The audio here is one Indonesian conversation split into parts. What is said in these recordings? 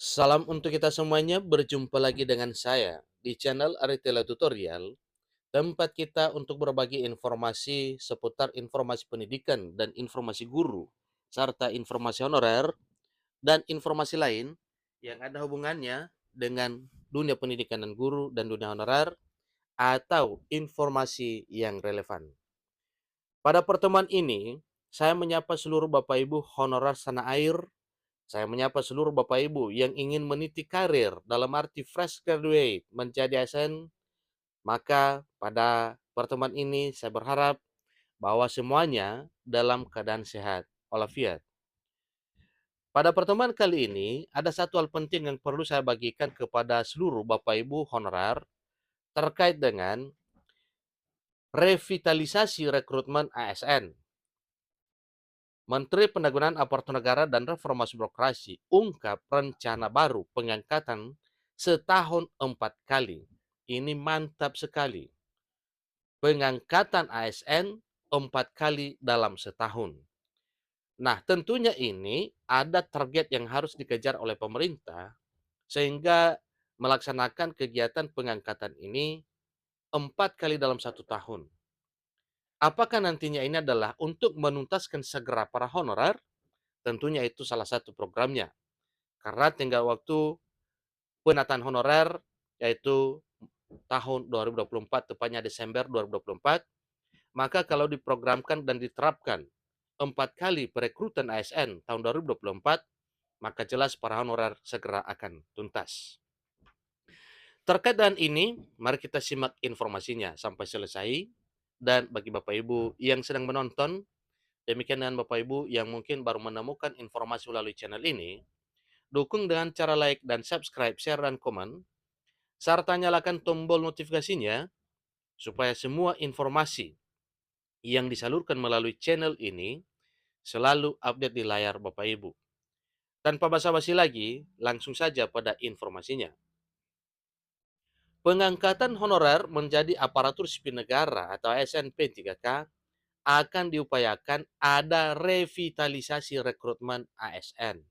Salam untuk kita semuanya, berjumpa lagi dengan saya di channel Aritela Tutorial, tempat kita untuk berbagi informasi seputar informasi pendidikan dan informasi guru, serta informasi honorer dan informasi lain yang ada hubungannya dengan dunia pendidikan dan guru dan dunia honorer atau informasi yang relevan. Pada pertemuan ini, saya menyapa seluruh Bapak Ibu honorer tanah air. Saya menyapa seluruh Bapak Ibu yang ingin meniti karir dalam arti fresh graduate menjadi ASN, maka pada pertemuan ini saya berharap bahwa semuanya dalam keadaan sehat walafiat. Pada pertemuan kali ini, ada satu hal penting yang perlu saya bagikan kepada seluruh Bapak Ibu honorer terkait dengan revitalisasi rekrutmen ASN. Menteri Pendagangan Aparatur Negara dan Reformasi Birokrasi ungkap rencana baru pengangkatan setahun 4 kali. Ini mantap sekali. Pengangkatan ASN 4 kali dalam setahun. Nah, tentunya ini ada target yang harus dikejar oleh pemerintah sehingga melaksanakan kegiatan pengangkatan ini 4 kali dalam 1 tahun. Apakah nantinya ini adalah untuk menuntaskan segera para honorer? Tentunya itu salah satu programnya. Karena tinggal waktu penataan honorer yaitu tahun 2024, tepatnya Desember 2024, maka kalau diprogramkan dan diterapkan 4 kali perekrutan ASN tahun 2024, maka jelas para honorer segera akan tuntas. Terkait dengan ini, mari kita simak informasinya sampai selesai. Dan bagi Bapak Ibu yang sedang menonton, demikian dengan Bapak Ibu yang mungkin baru menemukan informasi melalui channel ini, dukung dengan cara like dan subscribe, share, dan komen, serta nyalakan tombol notifikasinya supaya semua informasi yang disalurkan melalui channel ini selalu update di layar Bapak Ibu. Tanpa basa-basi lagi, langsung saja pada informasinya. Pengangkatan honorer menjadi aparatur sipil negara atau ASN P3K akan diupayakan ada revitalisasi rekrutmen ASN.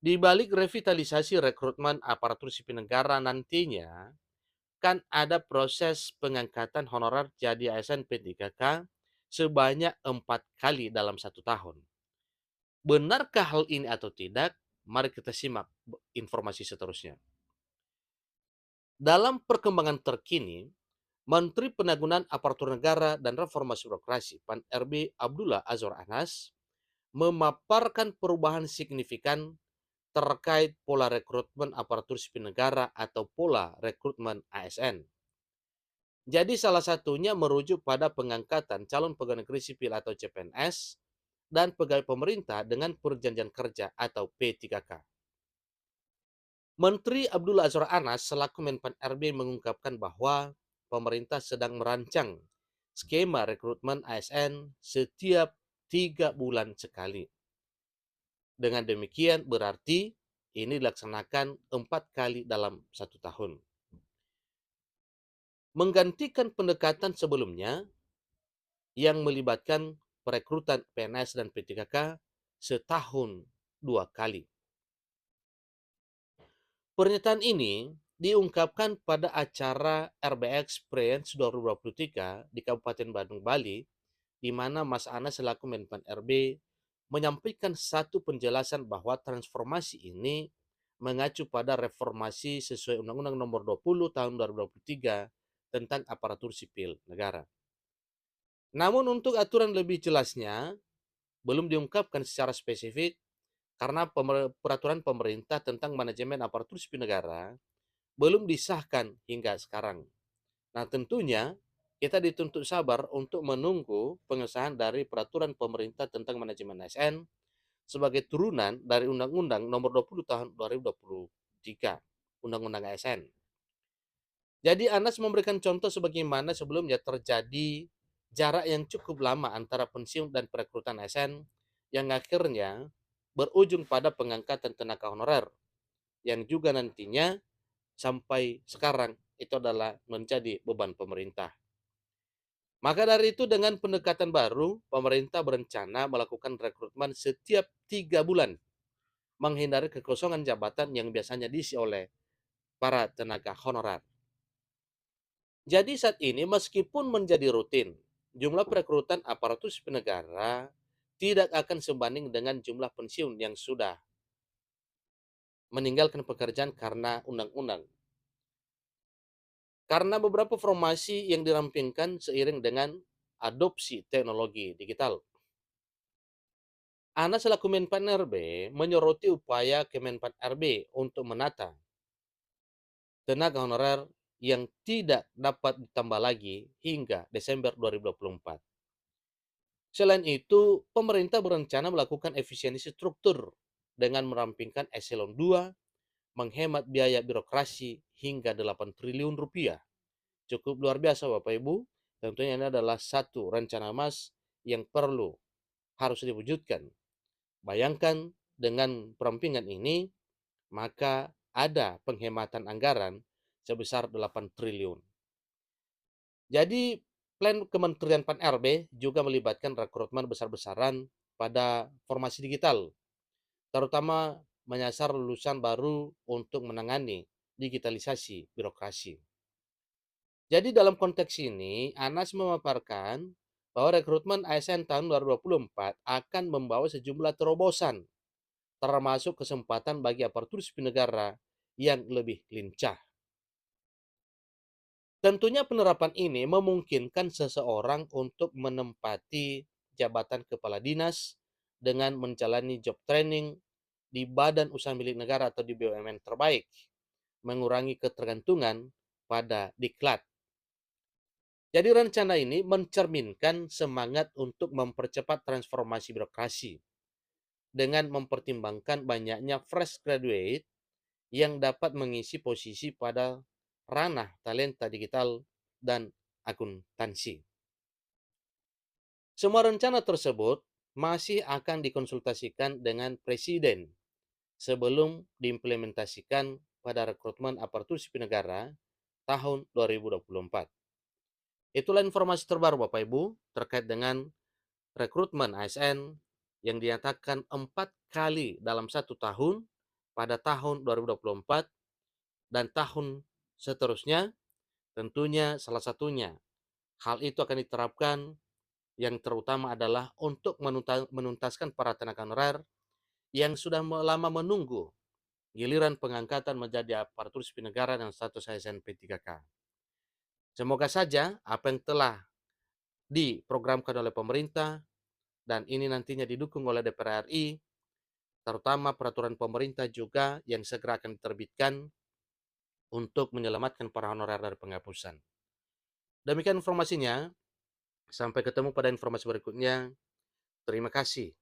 Di balik revitalisasi rekrutmen aparatur sipil negara nantinya, kan ada proses pengangkatan honorer jadi ASN P3K sebanyak 4 kali dalam 1 tahun. Benarkah hal ini atau tidak? Mari kita simak informasi seterusnya. Dalam perkembangan terkini, Menteri Pendagangan Aparatur Negara dan Reformasi Birokrasi (PAN-RB) Abdullah Azwar Anas memaparkan perubahan signifikan terkait pola rekrutmen aparatur sipil negara atau pola rekrutmen ASN. Jadi salah satunya merujuk pada pengangkatan calon pegawai negeri sipil atau CPNS dan pegawai pemerintah dengan perjanjian kerja atau P3K. Menteri Abdullah Azwar Anas selaku Menpan RB mengungkapkan bahwa pemerintah sedang merancang skema rekrutmen ASN setiap 3 bulan sekali. Dengan demikian berarti ini dilaksanakan 4 kali dalam 1 tahun. Menggantikan pendekatan sebelumnya yang melibatkan perekrutan PNS dan P3K setahun 2 kali. Pernyataan ini diungkapkan pada acara RB Experience 2023 di Kabupaten Bandung, Bali, di mana Mas Anas selaku Menpan RB menyampaikan satu penjelasan bahwa transformasi ini mengacu pada reformasi sesuai Undang-Undang Nomor 20 Tahun 2023 tentang aparatur sipil negara. Namun untuk aturan lebih jelasnya belum diungkapkan secara spesifik karena peraturan pemerintah tentang manajemen aparatur sipil negara belum disahkan hingga sekarang. Nah, tentunya kita dituntut sabar untuk menunggu pengesahan dari peraturan pemerintah tentang manajemen ASN sebagai turunan dari Undang-Undang Nomor 20 Tahun 2023, Undang-Undang ASN. Jadi Anas memberikan contoh sebagaimana sebelumnya terjadi jarak yang cukup lama antara pensiun dan perekrutan ASN yang akhirnya berujung pada pengangkatan tenaga honorer yang juga nantinya sampai sekarang itu adalah menjadi beban pemerintah. Maka dari itu dengan pendekatan baru, pemerintah berencana melakukan rekrutmen setiap 3 bulan menghindari kekosongan jabatan yang biasanya diisi oleh para tenaga honorer. Jadi saat ini meskipun menjadi rutin, jumlah perekrutan aparatur sipil negara tidak akan sebanding dengan jumlah pensiun yang sudah meninggalkan pekerjaan karena undang-undang. Karena beberapa formasi yang dirampingkan seiring dengan adopsi teknologi digital. Ana selaku Menpan RB menyoroti upaya Kemenpan RB untuk menata tenaga honorer yang tidak dapat ditambah lagi hingga Desember 2024. Selain itu, pemerintah berencana melakukan efisiensi struktur dengan merampingkan eselon 2, menghemat biaya birokrasi hingga 8 triliun rupiah. Cukup luar biasa Bapak Ibu, tentunya ini adalah satu rencana emas yang perlu harus diwujudkan. Bayangkan dengan perampingan ini, maka ada penghematan anggaran sebesar 8 triliun. Jadi plan Kementerian Pan RB juga melibatkan rekrutmen besar-besaran pada formasi digital, terutama menyasar lulusan baru untuk menangani digitalisasi birokrasi. Jadi dalam konteks ini, Anas memaparkan bahwa rekrutmen ASN tahun 2024 akan membawa sejumlah terobosan, termasuk kesempatan bagi aparatur sipil negara yang lebih lincah. Tentunya penerapan ini memungkinkan seseorang untuk menempati jabatan kepala dinas dengan menjalani job training di badan usaha milik negara atau di BUMN terbaik, mengurangi ketergantungan pada diklat. Jadi rencana ini mencerminkan semangat untuk mempercepat transformasi birokrasi dengan mempertimbangkan banyaknya fresh graduate yang dapat mengisi posisi pada ranah talenta digital dan akuntansi. Semua rencana tersebut masih akan dikonsultasikan dengan Presiden sebelum diimplementasikan pada rekrutmen aparatur sipil negara tahun 2024. Itulah informasi terbaru Bapak Ibu terkait dengan rekrutmen ASN yang dinyatakan 4 kali dalam 1 tahun pada tahun 2024 dan tahun seterusnya. Tentunya salah satunya hal itu akan diterapkan yang terutama adalah untuk menuntaskan para tenaga honorer yang sudah lama menunggu giliran pengangkatan menjadi aparatur sipil negara dengan status ASN P3K. Semoga saja apa yang telah diprogramkan oleh pemerintah dan ini nantinya didukung oleh DPR RI, terutama peraturan pemerintah juga yang segera akan diterbitkan untuk menyelamatkan para honorer dari penghapusan. Demikian informasinya, sampai ketemu pada informasi berikutnya. Terima kasih.